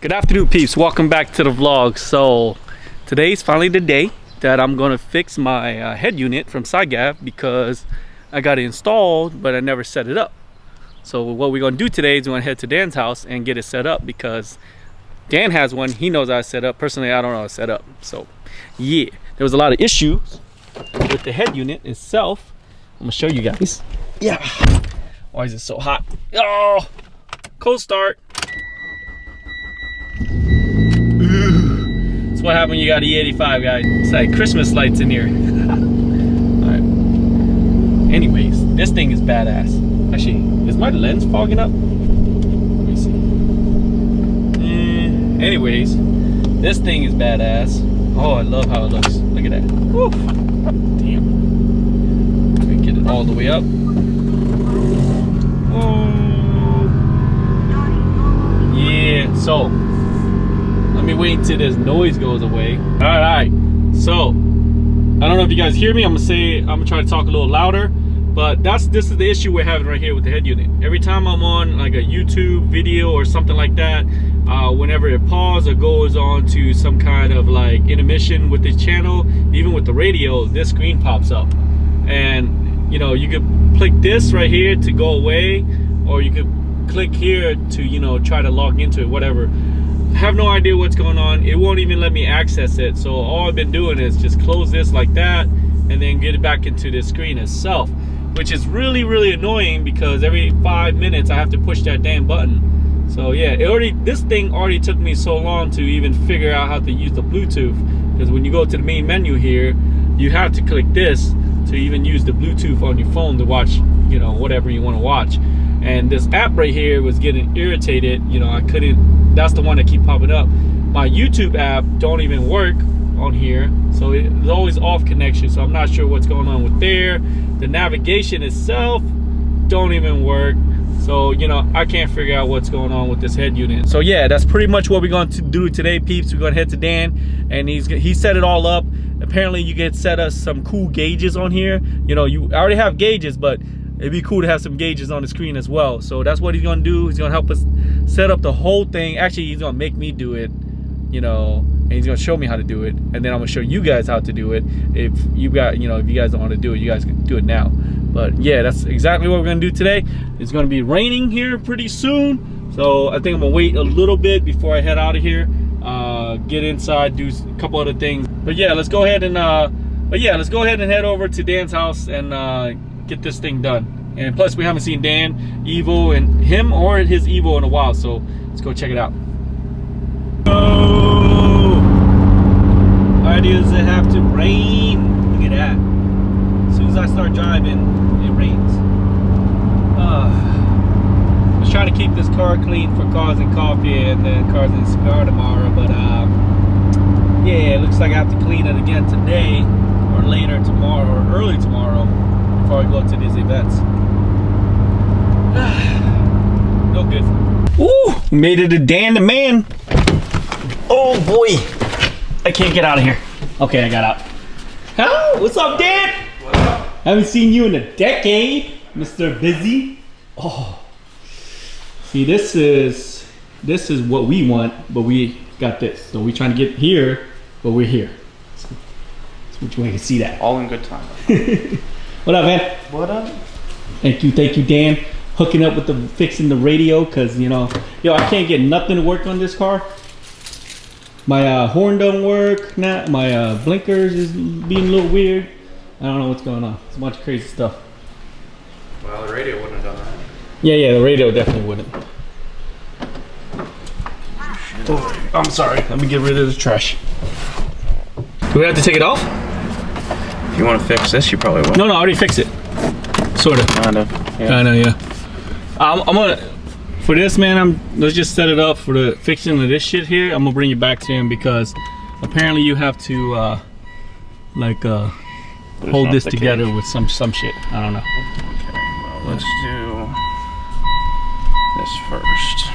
Good afternoon, peeps. Welcome back to the vlog. So today's finally the day that I'm gonna fix my head unit from SyGav because I got it installed but I never set it up. So what we're gonna do today is we're gonna head to Dan's house and get it set up because Dan has one. He knows how to set up. Personally, I don't know how to set up. So yeah, there was a lot of issues with the head unit itself. I'm gonna show you guys. Yeah. Why is it so hot? Oh, cold start. That's what happened when you got E85, guys. It's like Christmas lights in here. Alright. Anyways, this thing is badass. Actually, is my lens fogging up? Let me see. Anyways, this thing is badass. Oh, I love how it looks. Look at that. Woo. Damn. Let me get it all the way up. Oh. Yeah, so let me wait until this noise goes away. Alright, so I don't know if you guys hear me. I'm gonna try to talk a little louder, but this is the issue we're having right here with the head unit. Every time I'm on like a YouTube video or something like that, whenever it pauses or goes on to some kind of like intermission with this channel, even with the radio, this screen pops up. And you know, you could click this right here to go away, or you could click here to, you know, try to log into it, whatever. I have no idea what's going on. It won't even let me access it. So all I've been doing is just close this like that and then get it back into the screen itself, which is really annoying because every 5 minutes I have to push that damn button. So yeah, this thing already took me so long to even figure out how to use the Bluetooth, because when you go to the main menu here, you have to click this to even use the Bluetooth on your phone to watch, you know, whatever you want to watch. And this app right here was getting irritated. You know, I couldn't, that's the one that keep popping up. My YouTube app don't even work on here, so it's always off connection, so I'm not sure what's going on with there. The navigation itself don't even work, so you know, I can't figure out what's going on with this head unit. So yeah, that's pretty much what we're going to do today, peeps. We're going to head to Dan and he set it all up. Apparently you get set us some cool gauges on here. You know, I already have gauges, but it'd be cool to have some gauges on the screen as well. So that's what he's gonna do. He's gonna help us set up the whole thing. Actually, he's gonna make me do it, you know, and he's gonna show me how to do it, and then I'm gonna show you guys how to do it. If you guys don't want to do it, you guys can do it now. But yeah, that's exactly what we're gonna do today. It's gonna be raining here pretty soon, so I think I'm gonna wait a little bit before I head out of here, get inside, do a couple other things. But yeah, let's go ahead and head over to Dan's house and get this thing done. And plus, we haven't seen Dan, Evo, and him or his Evo in a while, so let's go check it out. Oh, why does it have to rain? Look at that. As soon as I start driving, it rains. I was trying to keep this car clean for Cars and Coffee and then Cars and Cigar tomorrow, but yeah, it looks like I have to clean it again today or later tomorrow or early tomorrow before I go to these events. No good. Ooh, made it to Dan the man. Oh boy, I can't get out of here. Okay, I got out. Huh? What's up, Dan? What's up? Haven't seen you in a decade, Mr. Busy. Oh, see, this is what we want, but we got this. So we're trying to get here, but we're here. So which way you can see that? All in good time. What up, man? What up? Thank you, Dan. Hooking up with fixing the radio, cause you know, I can't get nothing to work on this car. My horn don't work now. My blinkers is being a little weird. I don't know what's going on. It's a bunch of crazy stuff. Well, the radio wouldn't have done that. Yeah, the radio definitely wouldn't. Oh, I'm sorry. Let me get rid of the trash. Do we have to take it off? If you want to fix this, you probably will. No, I already fixed it. Sort of. Kind of. Yeah. I know, yeah. I'm gonna, for this, man, let's just set it up for the fixing of this shit here. I'm gonna bring you back to him because apparently you have to hold this together with some shit. I don't know. Okay, well, let's do this first.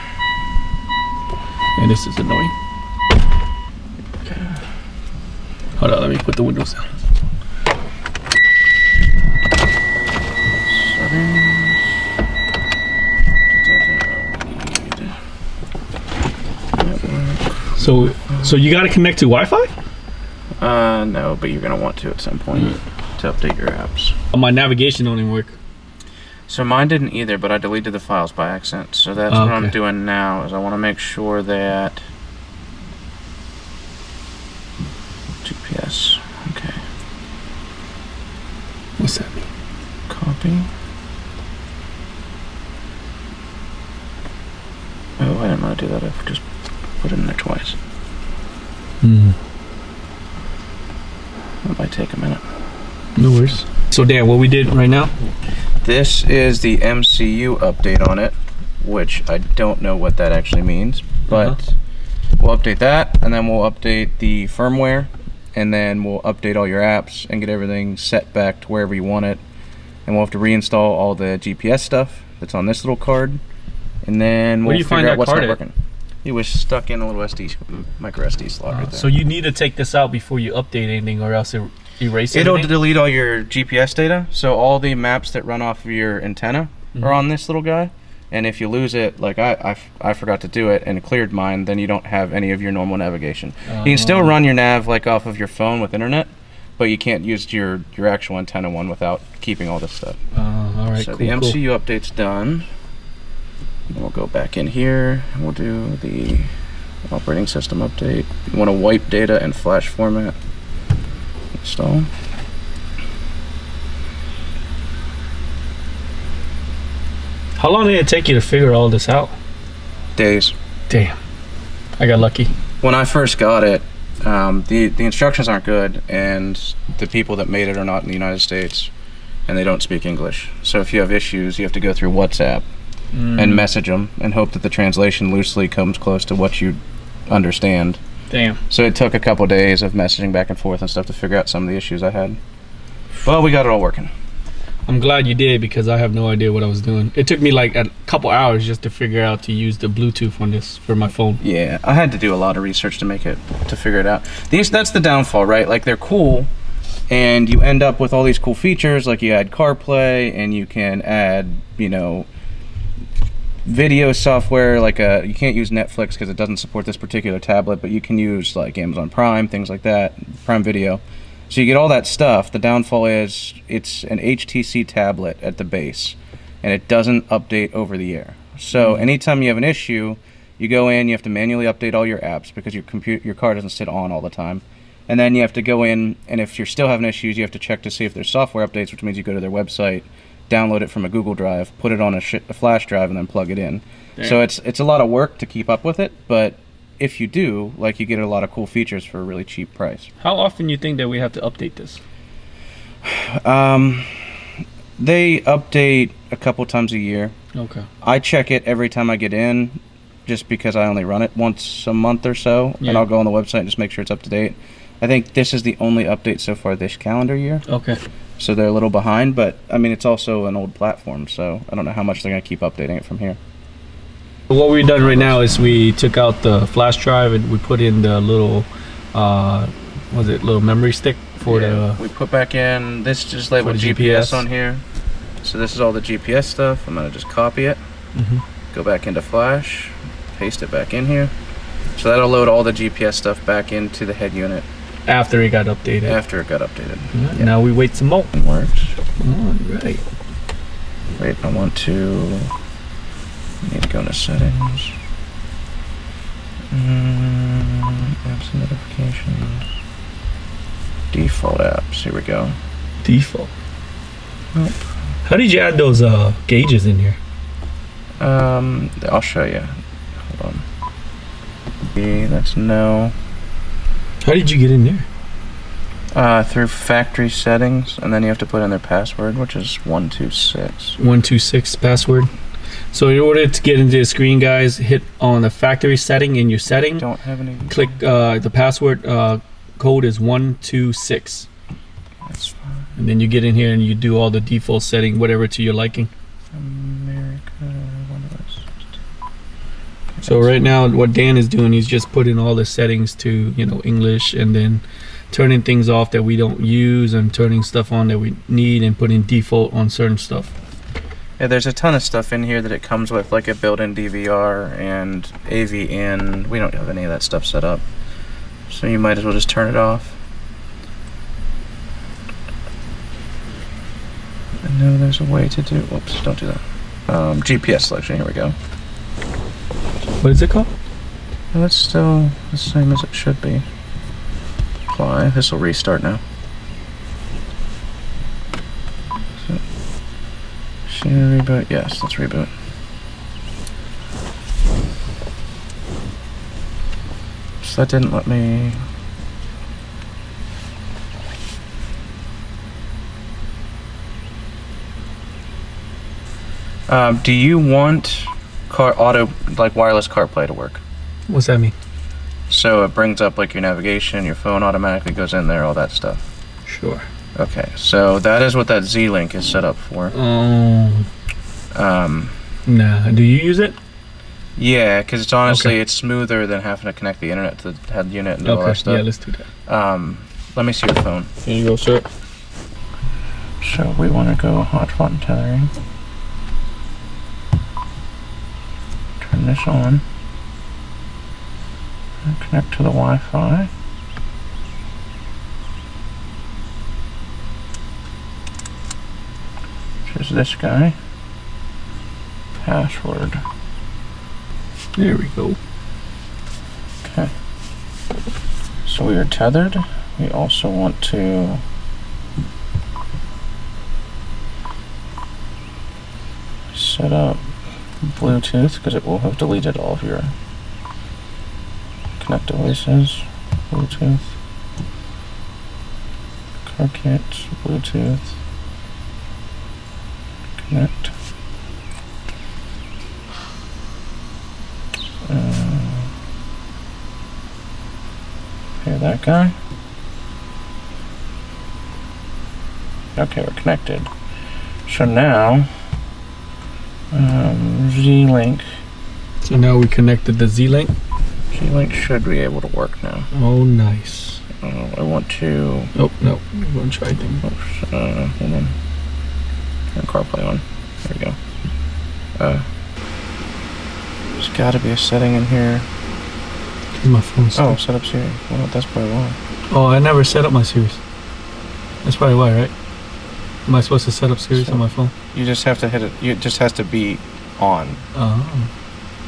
And this is annoying. Okay. Hold on, let me put the windows down. So you got to connect to Wi-Fi? No, but you're gonna want to at some point to update your apps. My navigation don't even work. So mine didn't either, but I deleted the files by accident. So that's what I'm doing now, is I want to make sure that GPS. Okay. What's that mean? Copy. Oh, I didn't want to do that. I just put it in there twice. That might take a minute. No worries. So Dan, what we did right now? This is the MCU update on it, which I don't know what that actually means, but we'll update that, and then we'll update the firmware, and then we'll update all your apps and get everything set back to wherever you want it. And we'll have to reinstall all the GPS stuff that's on this little card, and then we'll figure out what's not working. It was stuck in a little micro SD slot right there. So you need to take this out before you update anything, or else it erases it. It'll delete all your GPS data, so all the maps that run off of your antenna are on this little guy. And if you lose it, like I forgot to do it and it cleared mine, then you don't have any of your normal navigation. You can still run your nav like off of your phone with internet, but you can't use your actual antenna one without keeping all this stuff. All right, so the MCU update's done. And we'll go back in here and we'll do the operating system update. You want to wipe data in flash format. Install. How long did it take you to figure all this out? Days. Damn, I got lucky. When I first got it, the instructions aren't good, and the people that made it are not in the United States, and they don't speak English. So if you have issues, you have to go through WhatsApp and message them and hope that the translation loosely comes close to what you understand. Damn. So it took a couple days of messaging back and forth and stuff to figure out some of the issues I had. Well, we got it all working. I'm glad you did, because I have no idea what I was doing. It took me like a couple hours just to figure out to use the Bluetooth on this for my phone. Yeah, I had to do a lot of research to figure it out. That's the downfall, right? Like, they're cool, and you end up with all these cool features, like you add CarPlay, and you can add, you know, video software, like you can't use Netflix because it doesn't support this particular tablet, but you can use like Amazon Prime, things like that, Prime Video. So you get all that stuff. The downfall is it's an HTC tablet at the base, and it doesn't update over the air. So anytime you have an issue, you go in, you have to manually update all your apps because your car doesn't sit on all the time. And then you have to go in, and if you're still having issues, you have to check to see if there's software updates, which means you go to their website, download it from a Google Drive, put it on a flash drive, and then plug it in. Damn. So it's a lot of work to keep up with it, but if you do, like, you get a lot of cool features for a really cheap price. How often do you think that we have to update this? They update a couple times a year. Okay. I check it every time I get in, just because I only run it once a month or so, and I'll go on the website and just make sure it's up to date. I think this is the only update so far this calendar year. Okay. So they're a little behind, but I mean, it's also an old platform, so I don't know how much they're going to keep updating it from here. What we've done right now is we took out the flash drive and we put in the little, little memory stick for the... We put back in, this is just labeled GPS on here. So this is all the GPS stuff. I'm going to just copy it, go back into flash, paste it back in here. So that'll load all the GPS stuff back into the head unit. After it got updated. After it got updated. Yeah. Now we wait some more. It works. All right. Wait, I need to go into settings. Apps and notifications. Default apps. Here we go. Default. Nope. How did you add those gauges in here? I'll show you. Hold on. That's no. How did you get in there? Through factory settings, and then you have to put in their password, which is 126. 126 password. So in order to get into the screen, guys, hit on the factory setting in your setting. Don't have any. Click the password code is 126. That's fine. And then you get in here and you do all the default setting, whatever to your liking. So right now, what Dan is doing, he's just putting all the settings to, you know, English, and then turning things off that we don't use and turning stuff on that we need, and putting default on certain stuff. Yeah, there's a ton of stuff in here that it comes with, like a built-in DVR and AV in. We don't have any of that stuff set up, so you might as well just turn it off. I know there's a way to do. Whoops! Don't do that. GPS selection. Here we go. What is it called? Well, that's still the same as it should be. Apply. This will restart now. Should I reboot? Yes, let's reboot. So that didn't let me. Do you want wireless CarPlay to work? What's that mean? So it brings up like your navigation, your phone automatically goes in there, all that stuff. Sure. Okay, so that is what that Z-Link is set up for. Nah. Do you use it? Yeah, because it's honestly it's smoother than having to connect the internet to the head unit and all that stuff. Yeah, let's do that. Let me see your phone. Here you go, sir. So we want to go hotspot tethering. Turn this on. And connect to the Wi-Fi. Which is this guy. Password. There we go. Okay. So we are tethered. We also want to set up Bluetooth because it will have deleted all of your connect devices. Bluetooth. Kiet, Bluetooth. Connect. Hear that guy? Okay, we're connected. So now, Z-Link. So now we connected the Z-Link. Z-Link should be able to work now. Oh, nice. I want to. Oh no, we're going to try things. Oops, hold on. Turn CarPlay on. There we go. There's got to be a setting in here. My phone's Oh, set up Siri. Well, that's probably why. Oh, I never set up my series. That's probably why, right? Am I supposed to set up series on my phone? You just have to hit it. It just has to be on. Oh.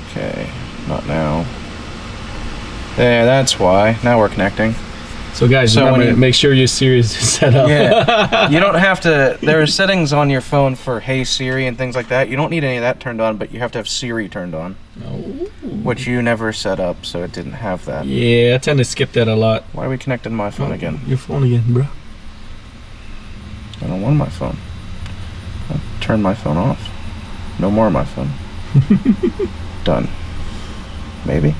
Okay, not now. There, that's why. Now we're connecting. So guys, remember, make sure your series is set up. Yeah. You don't have to. There are settings on your phone for Hey Siri and things like that. You don't need any of that turned on, but you have to have Siri turned on. Oh. Which you never set up, so it didn't have that. Yeah, I tend to skip that a lot. Why are we connected to my phone again? Your phone again, bro. I don't want my phone. I'll turn my phone off. No more of my phone. Done. Maybe?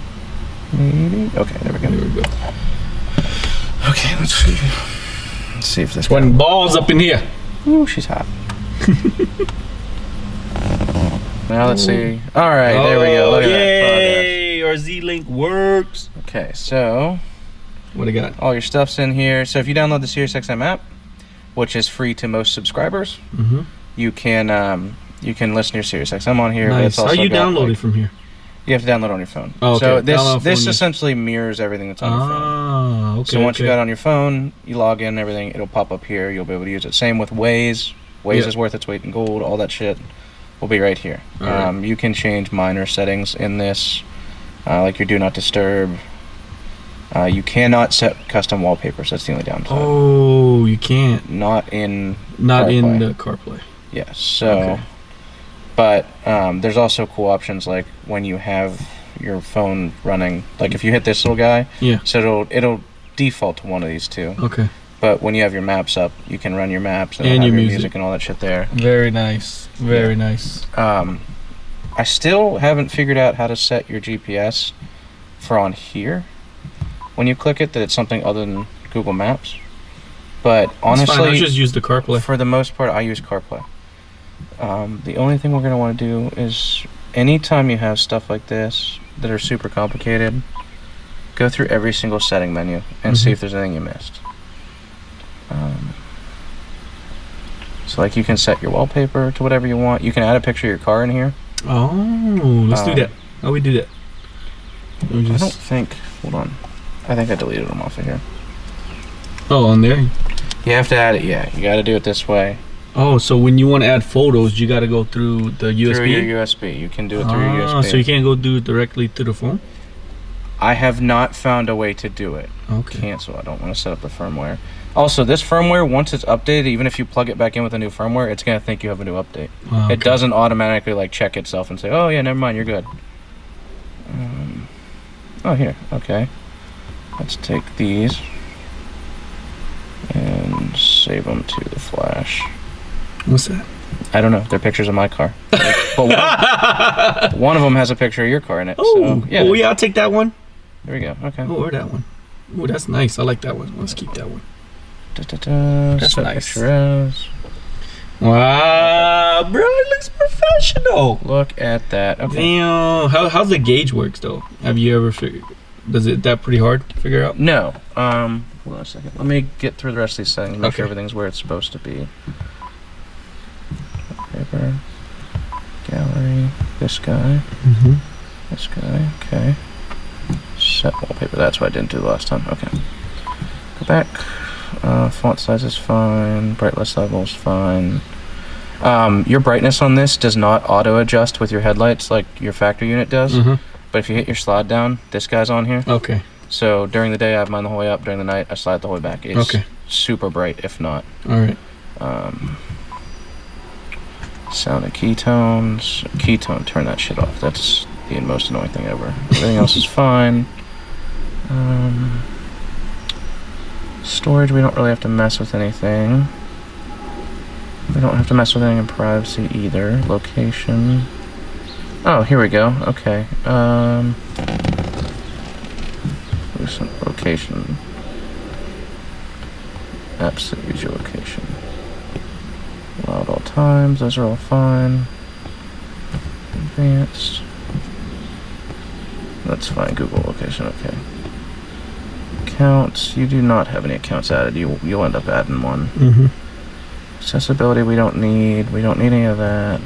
Maybe? Okay, there we go. There we go. Okay, let's see. Let's see if this Sweating balls up in here. Ooh, she's hot. Now let's see. Alright, there we go. Look at that Yay! Our Z-Link works. Okay, so what do you got? All your stuff's in here. So if you download the SiriusXM app, which is free to most subscribers, you can listen to your SiriusXM on here. Nice. How you download it from here? You have to download on your phone. Oh, okay. So this essentially mirrors everything that's on your phone. Okay. So once you got it on your phone, you log in, everything, it'll pop up here. You'll be able to use it. Same with Waze. Waze is worth its weight in gold. All that shit will be right here. Right. You can change minor settings in this, like your Do Not Disturb. You cannot set custom wallpapers. That's the only downside. Oh, you can't. Not in the CarPlay. Yes. So, but there's also cool options like when you have your phone running. Like if you hit this little guy, so it'll default to one of these two. Okay. But when you have your maps up, you can run your maps and your have your music. music and all that shit there. Very nice. Very nice. I still haven't figured out how to set your GPS for on here. When you click it, that it's something other than Google Maps. But honestly, I just use the CarPlay. For the most part, I use CarPlay. The only thing we're going to want to do is anytime you have stuff like this that are super complicated, go through every single setting menu and see if there's anything you missed. So like you can set your wallpaper to whatever you want. You can add a picture of your car in here. Oh, let's do that. How we do that? I don't think. Hold on. I think I deleted them off of here. Oh, on there. You have to add it. Yeah, you got to do it this way. Oh, so when you want to add photos, you got to go through the USB? Through your USB. You can do it through your USB. So you can't go do it directly through the phone? I have not found a way to do it. Okay. Cancel. I don't want to set up the firmware. Also, this firmware, once it's updated, even if you plug it back in with a new firmware, it's going to think you have a new update. Okay. It doesn't automatically like check itself and say, oh yeah, never mind, you're good. Oh, here. Okay. Let's take these and save them to the flash. What's that? I don't know. They're pictures of my car. But one of them has a picture of your car in it. Oh, so, yeah. Oh, yeah, I'll take that one. There we go. Okay. Oh, or that one. Oh, that's nice. I like that one. Let's keep that one. That's nice. Wow, bro, it looks professional. Look at that. Okay. Damn. How's the gauge works though? Have you ever figured? Does it that pretty hard to figure out? No. Hold on a second. Let me get through the rest of these settings. Make sure Okay. everything's where it's supposed to be. Paper. Gallery. This guy. This guy. Okay. Set wallpaper. That's what I didn't do the last time. Okay. Go back. Font size is fine. Brightness level is fine. Your brightness on this does not auto adjust with your headlights like your factory unit does. But if you hit your slide down, this guy's on here. Okay. So during the day I have mine the whole way up. During the night I slide the whole way back. It's super bright if not. All right. Sound of ketones. Ketone, turn that shit off. That's the most annoying thing ever. Everything else is fine. Storage, we don't really have to mess with anything. We don't have to mess with anything in privacy either. Location. Oh, here we go. Okay. Recent location. Apps that use your location. Allow at all times. Those are all fine. Advanced. That's fine. Google location. Okay. Accounts. You do not have any accounts added. You'll end up adding one. Accessibility. We don't need. We don't need any of that.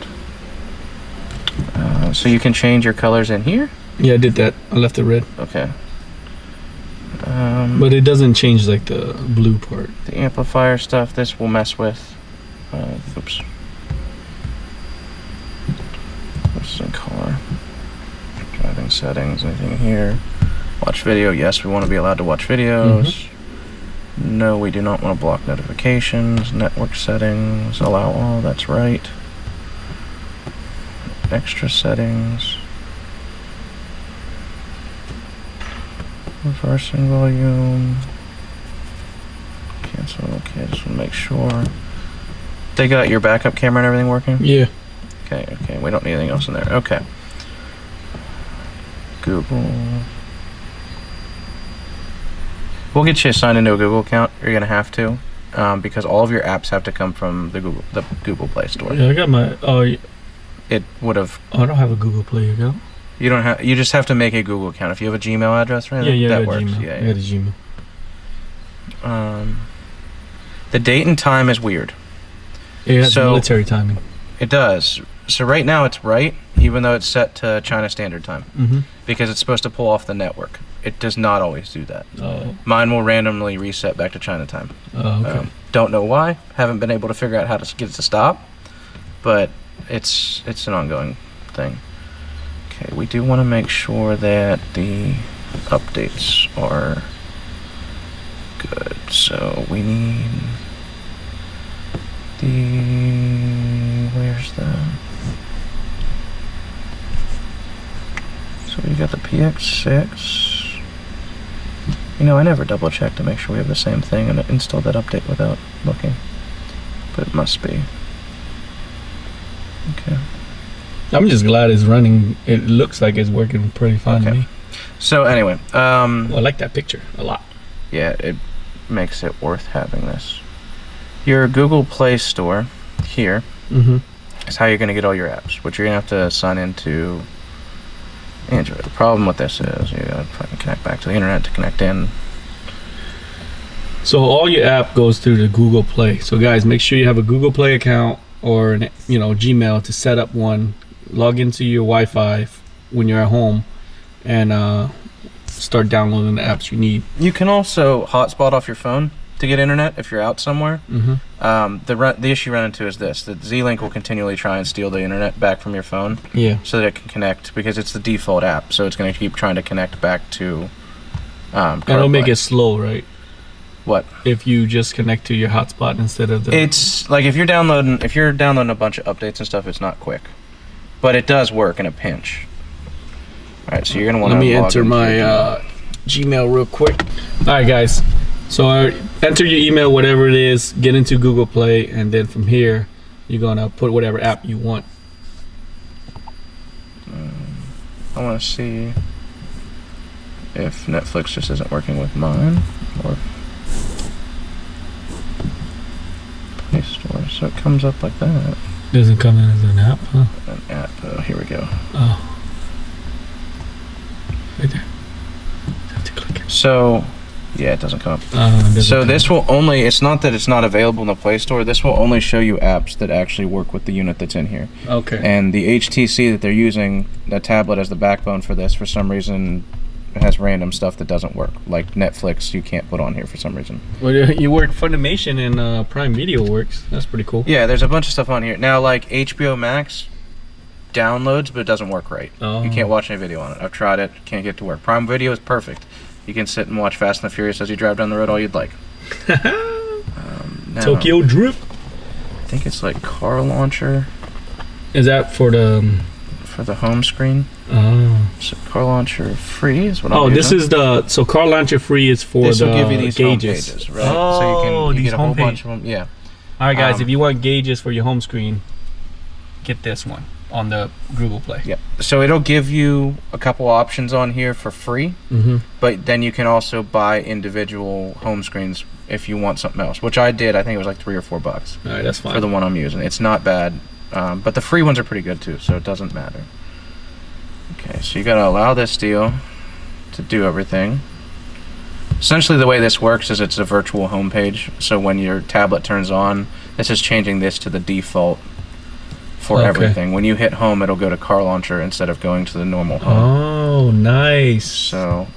So you can change your colors in here. Yeah, I did that. I left it red. Okay. But it doesn't change like the blue part. The amplifier stuff. This will mess with. Oops. This is in car. Driving settings. Anything here? Watch video. Yes, we want to be allowed to watch videos. No, we do not want to block notifications. Network settings. Allow all. That's right. Extra settings. Reversing volume. Cancel. Okay, I just want to make sure. They got your backup camera and everything working? Yeah. Okay, okay. We don't need anything else in there. Okay. Google. We'll get you signed into a Google account. You're gonna have to, because all of your apps have to come from the Google Play Store. Yeah, I got my. It would have. Oh, I don't have a Google Play account. You don't have. You just have to make a Google account. If you have a Gmail address or anything, that works. Gmail. Yeah, I got a Gmail. The date and time is weird. It has military timing. It does. So right now it's right, even though it's set to China Standard Time, because it's supposed to pull off the network. It does not always do that. Oh. Mine will randomly reset back to China time. Oh, okay. Don't know why. Haven't been able to figure out how to get it to stop, but it's an ongoing thing. Okay, we do want to make sure that the updates are good. So we need where's the, so we got the PX6. You know, I never double check to make sure we have the same thing and install that update without looking, but it must be. Okay. I'm just glad it's running. It looks like it's working pretty fine to me. So anyway, well, I like that picture a lot. Yeah, it makes it worth having this. Your Google Play Store here is how you're going to get all your apps, which you're going to have to sign into Android. The problem with this is you got to fucking connect back to the internet to connect in. So all your app goes through the Google Play. So guys, make sure you have a Google Play account or an, Gmail to set up one. Log into your Wi-Fi when you're at home, and start downloading the apps you need. You can also hotspot off your phone to get internet if you're out somewhere. The issue you run into is this: that Z-Link will continually try and steal the internet back from your phone. Yeah. So that it can connect, because it's the default app. So it's going to keep trying to connect back to. And it'll make it slow, right? What? If you just connect to your hotspot instead of the... It's like if you're downloading a bunch of updates and stuff, it's not quick. But it does work in a pinch. Alright, so you're going to want to... Let me enter my Gmail real quick. Alright guys, so enter your email, whatever it is, get into Google Play, and then from here, you're going to put whatever app you want. I want to see if Netflix just isn't working with mine, or Play Store. So it comes up like that. Doesn't come in as an app, huh? An app. Oh, here we go. Oh, right there. You have to click it. So, yeah, it doesn't come up. So this will only, it's not that it's not available in the Play Store, this will only show you apps that actually work with the unit that's in here. Okay. And the HTC that they're using, the tablet as the backbone for this, for some reason, it has random stuff that doesn't work. Like Netflix, you can't put on here for some reason. Well, you work Funimation, and Prime Video works. That's pretty cool. Yeah, there's a bunch of stuff on here. Now, like HBO Max downloads, but it doesn't work right. Oh. You can't watch any video on it. I've tried it, can't get it to work. Prime Video is perfect. You can sit and watch Fast and the Furious as you drive down the road all you'd like. Now, Tokyo Drift. I think it's like Car Launcher. Is that for the... For the home screen. Oh. So Car Launcher free is what I'm using. This is the... So Car Launcher free is for this the will give you these gauges. home pages, right? Oh, so you these get a whole home bunch of them. Yeah. Alright guys, if you want gauges for your home screen, get this one on the Google Play. Yeah. So it'll give you a couple options on here for free, but then you can also buy individual home screens if you want something else, which I did. I think it was like $3 or $4. Alright, that's fine. For the one I'm using. It's not bad, but the free ones are pretty good too, so it doesn't matter. Okay, so you gotta allow this deal to do everything. Essentially the way this works is it's a virtual home page, so when your tablet turns on, this is changing this to the default for everything. When you hit home, it'll go to Car Launcher instead of going to the normal home. Oh, nice. So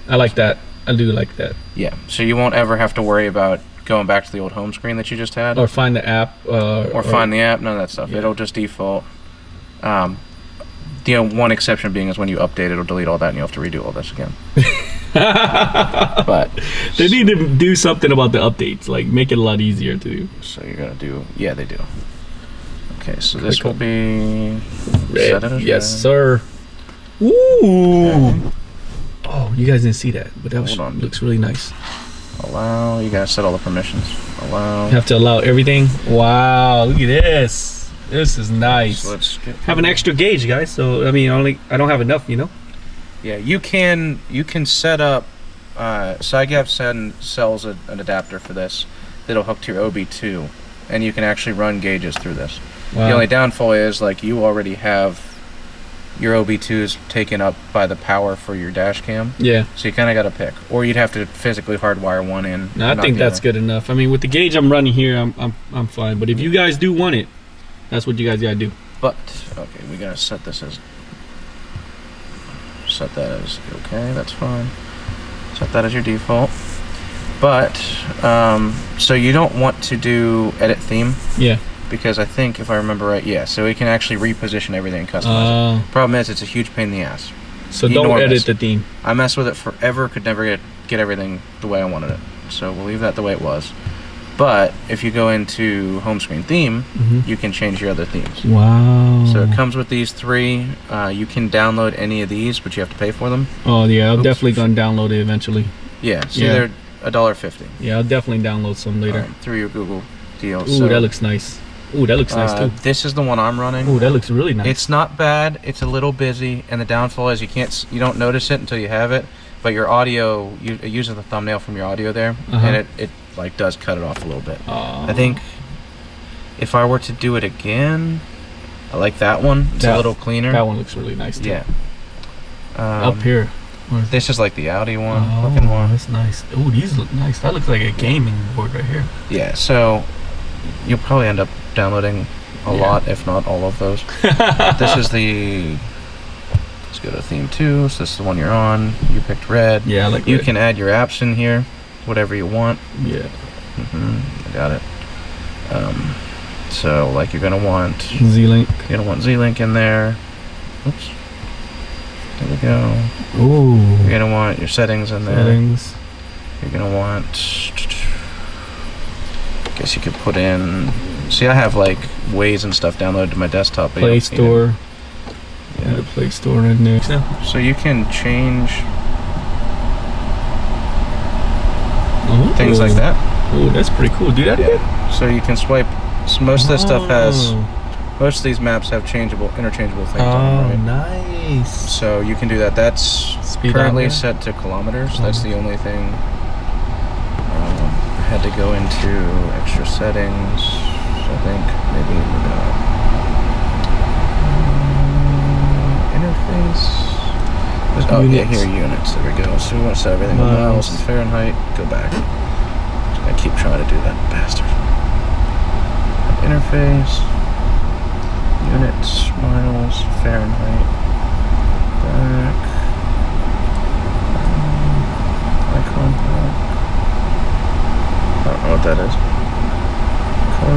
I like that. I do like that. Yeah, so you won't ever have to worry about going back to the old home screen that you just had. Or find the app. Or find the app, none of that stuff. Yeah. It'll just default. The one exception being is when you update, it'll delete all that and you'll have to redo all this again. But they need to do something about the updates, like make it a lot easier to do. So you're gonna do, yeah, they do. Okay, so this will be red. Yes, sir. Ooh. Okay. Oh, you guys didn't see that, but that looks really nice. Allow. You gotta set all the permissions. Allow. You have to allow everything. Wow, look at this. This is nice. So let's have an extra gauge, guys. So I mean, I don't have enough, you know. Yeah, you can set up. SyGav sells an adapter for this that'll hook to your OB2, and you can actually run gauges through this. Wow. The only downfall is like you already have your OB2s taken up by the power for your dash cam. Yeah. So you kind of got to pick, or you'd have to physically hardwire one in. No, I think that's good enough. I mean, with the gauge I'm running here, I'm fine. But if you guys do want it, that's what you guys gotta do. But okay, we gotta set this as okay. That's fine. Set that as your default. But so you don't want to do edit theme. Yeah. Because I think, if I remember right, yeah, so it can actually reposition everything and customize it. Problem is, it's a huge pain in the ass. So don't edit the theme. I messed with it forever, could never get everything the way I wanted it. So we'll leave that the way it was. But if you go into home screen theme, you can change your other themes. Wow. So it comes with these three. You can download any of these, but you have to pay for them. Oh, yeah, I'm definitely going to download it eventually. Yeah, so they're $1.50. Yeah, I'll definitely download some later. Through your Google deal. Ooh, so, that looks nice. Ooh, that looks nice too. This is the one I'm running. Ooh, that looks really nice. It's not bad. It's a little busy, and the downfall is you don't notice it until you have it. But your audio, it uses the thumbnail from your audio there, and it like does cut it off a little bit. I think if I were to do it again, I like that one. It's a little cleaner. That one looks really nice too. Yeah. Up here. This is like the Audi one, looking one. That's nice. Oh, these look nice. That looks like a gaming board right here. Yeah, so you'll probably end up downloading a lot, if not all of those. This is the... Let's go to theme 2. So this is the one you're on. You picked red. Yeah, I like You red. can add your apps in here, whatever you want. Yeah. I got it. So like you're gonna want Z-Link. You're gonna want Z-Link in there. Oops. There we go. Ooh. You're gonna want your settings in there. Settings. You're gonna want. I guess you could put in. See, I have like Waze and stuff downloaded to my desktop. Play Store. Yeah, the Play Store in there. So you can change things like that. Oh, that's pretty cool. Do that again? So you can swipe. So most of this stuff has. Most of these maps have interchangeable things on them, right? Nice. So you can do that. That's Speedometer? currently set to kilometers. That's the only thing. I had to go into extra settings. I think maybe interface. Oh yeah, here units. There we go. So we want to set everything in miles and Fahrenheit. Go back. I keep trying to do that, bastard. Interface. Units, miles, Fahrenheit, back, icon pack, I don't know what that is, car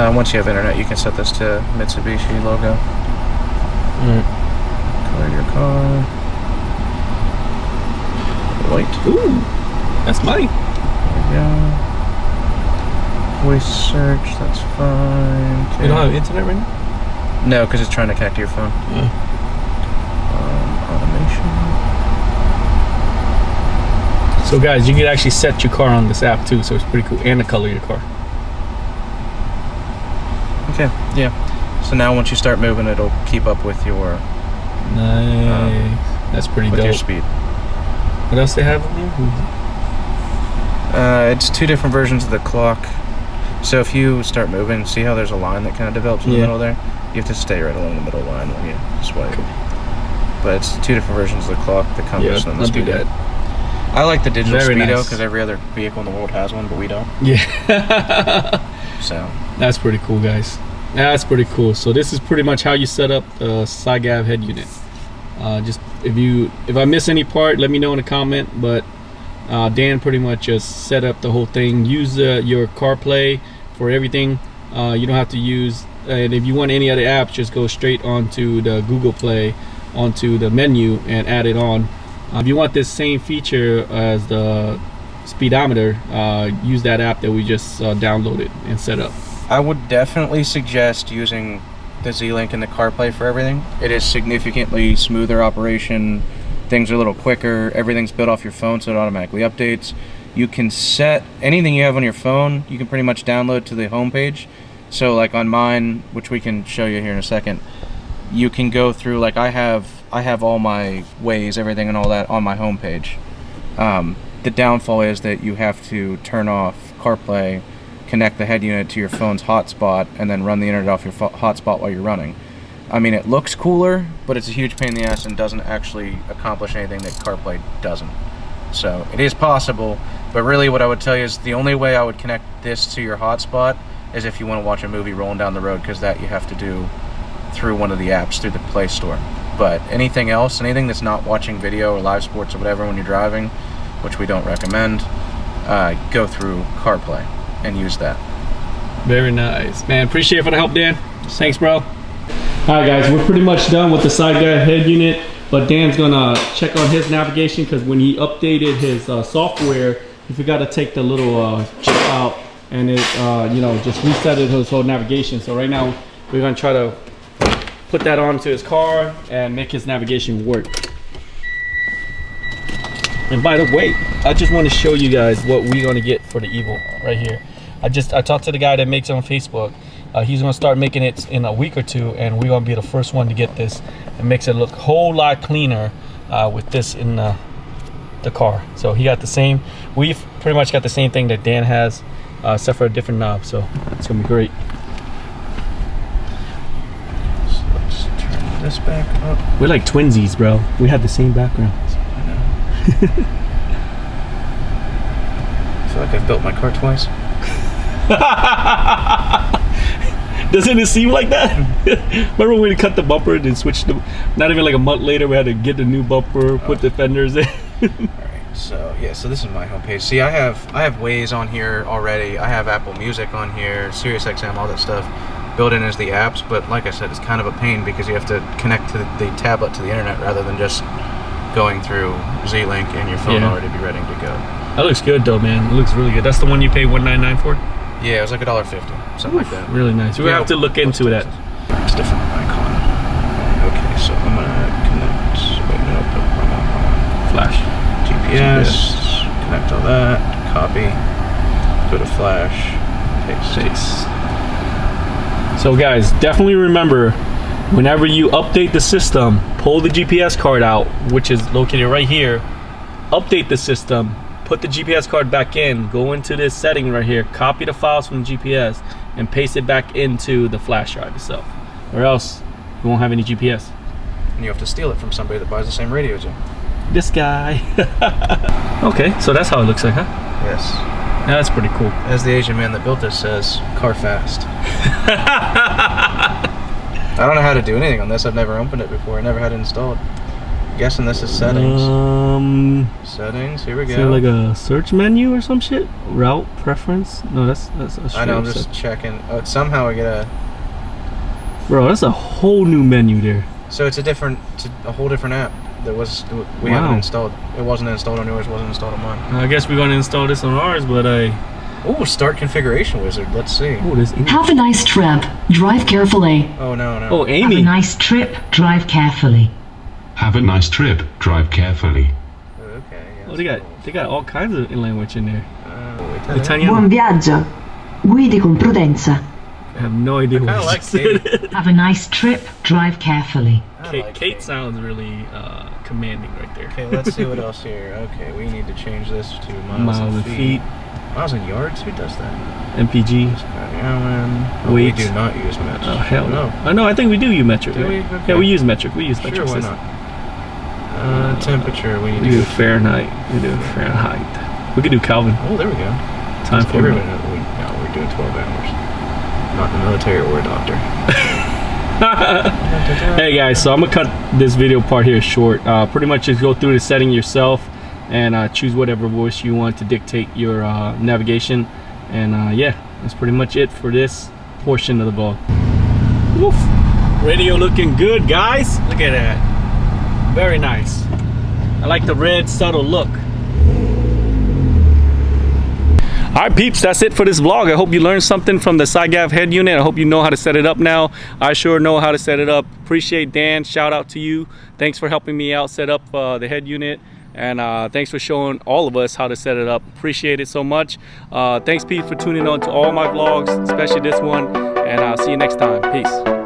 logo, once you have internet you can set this to Mitsubishi logo, color your car, white, Ooh, that's mine. there we go. Voice search, that's fine. Okay. You don't have internet right now? No, because it's trying to connect to your phone. Automation. So guys, you can actually set your car on this app too, so it's pretty cool. And the color of your car. Okay, yeah. So now once you start moving, it'll keep up with your Nice. That's pretty with dope. your speed. What else they have in there? It's 2 different versions of the clock. So if you start moving, see how there's a line that kind of develops in the middle there? You have to stay right along the middle line when you swipe. But it's 2 different versions of the clock, the compass and the I'll do speedo. that. I like the digital Very speedo nice. because every other vehicle in the world has one, but we don't. Yeah. So That's pretty cool, guys. That's pretty cool. So this is pretty much how you set up the SyGav head unit. Just if I miss any part, let me know in the comment. But Dan pretty much just set up the whole thing. Use your CarPlay for everything. You don't have to use, and if you want any other apps, just go straight onto the Google Play, onto the menu and add it on. If you want this same feature as the speedometer, use that app that we just downloaded and set up. I would definitely suggest using the Z-Link and the CarPlay for everything. It is significantly smoother operation. Things are a little quicker. Everything's built off your phone, so it automatically updates. You can set anything you have on your phone, you can pretty much download to the home page. So like on mine, which we can show you here in a second, you can go through, like I have all my Waze, everything and all that on my home page. The downfall is that you have to turn off CarPlay, connect the head unit to your phone's hotspot, and then run the internet off your hotspot while you're running. I mean, it looks cooler, but it's a huge pain in the ass and doesn't actually accomplish anything that CarPlay doesn't. So it is possible, but really what I would tell you is the only way I would connect this to your hotspot is if you want to watch a movie rolling down the road, because that you have to do through one of the apps, through the Play Store. But anything else, anything that's not watching video or live sports or whatever when you're driving, which we don't recommend, go through CarPlay and use that. Very nice, man. Appreciate it for the help, Dan. Thanks, bro. Alright guys, we're pretty much done with the SyGav head unit, but Dan's gonna check on his navigation because when he updated his software, he forgot to take the little chip out, and it just resetted his whole navigation. So right now we're gonna try to put that onto his car and make his navigation work. And by the way, I just want to show you guys what we're gonna get for the Evo right here. I talked to the guy that makes it on Facebook. He's gonna start making it in a week or two, and we're gonna be the first one to get this. It makes it look a whole lot cleaner with this in the car. So he got the same, we've pretty much got the same thing that Dan has, except for a different knob, so it's gonna be great. So let's turn this back up. We're like twinsies, bro. We have the same backgrounds. I know. I feel like I've built my car twice. Doesn't it seem like that? Remember when we cut the bumper and then switched the, not even like a month later we had to get the new bumper, put the fenders in. Alright, so yeah, so this is my homepage. See, I have Waze on here already. I have Apple Music on here, SiriusXM, all that stuff built in as the apps, but like I said, it's kind of a pain because you have to connect to the tablet to the internet rather than just going through Z-Link and your phone already be ready to go. That looks good though, man. It looks really good. That's the one you pay $199 for? Yeah, it was like $1.50, something like that. Really nice. We have to look into that. It's different icon. Okay, so I'm gonna connect. Wait, no, Flash. GPS. Connect all that. Copy. Go to Flash. Paste. So guys, definitely remember, whenever you update the system, pull the GPS card out, which is located right here. Update the system. Put the GPS card back in, go into this setting right here, copy the files from the GPS, and paste it back into the flash drive itself. Or else, you won't have any GPS. And you have to steal it from somebody that buys the same radio as you. This guy. Okay, so that's how it looks like, huh? Yes. Yeah, that's pretty cool. As the Asian man that built this says, car fast. I don't know how to do anything on this. I've never opened it before. I never had it installed. Guessing this is settings. Settings. Here we go. Is it like a search menu or some shit? Route preference? No, that's a I know. I'm just checking. Oh, somehow I get a. Bro, that's a whole new menu there. So it's a whole different app that we haven't installed. It wasn't installed on yours. Wasn't installed on mine. I guess we're gonna install this on ours, but Oh, start configuration wizard. Let's see. Oh, this. Have a nice trip. Drive carefully. Oh no. Oh, Amy. Have a nice trip. Drive carefully. Have a nice trip. Drive carefully. Okay. Yeah, Oh, they got all kinds of language in there. Wait, Italian. Buon viaggio. Guidi con prudenza. I have no idea what I like Kate. Have a nice trip. Drive carefully. Kate sounds really commanding right there. Okay, let's see what else here. Okay, we need to change this to miles and feet. Miles and yards? Who does that? MPG. Oh, we do not use metric. Oh, hell no. Oh, no, I think we do use metric. Do we? Right? Okay. Yeah, we use metric. We use metric. Sure, why system. not? Temperature, we need to do do Fahrenheit. We do Fahrenheit. We could do Kelvin. Oh, there we go. Time for everybody. No, we're doing 12 hours. Not in the military or a doctor. Hey guys, so I'm gonna cut this video part here short. Pretty much just go through the setting yourself and choose whatever voice you want to dictate your navigation. And yeah, that's pretty much it for this portion of the vlog. Woof. Radio looking good, guys. Look at that. Very nice. I like the red subtle look. Alright peeps, that's it for this vlog. I hope you learned something from the SyGav head unit. I hope you know how to set it up now. I sure know how to set it up. Appreciate Dan, shout out to you. Thanks for helping me out set up the head unit. And thanks for showing all of us how to set it up. Appreciate it so much. Thanks peeps for tuning on to all my vlogs, especially this one. And I'll see you next time. Peace.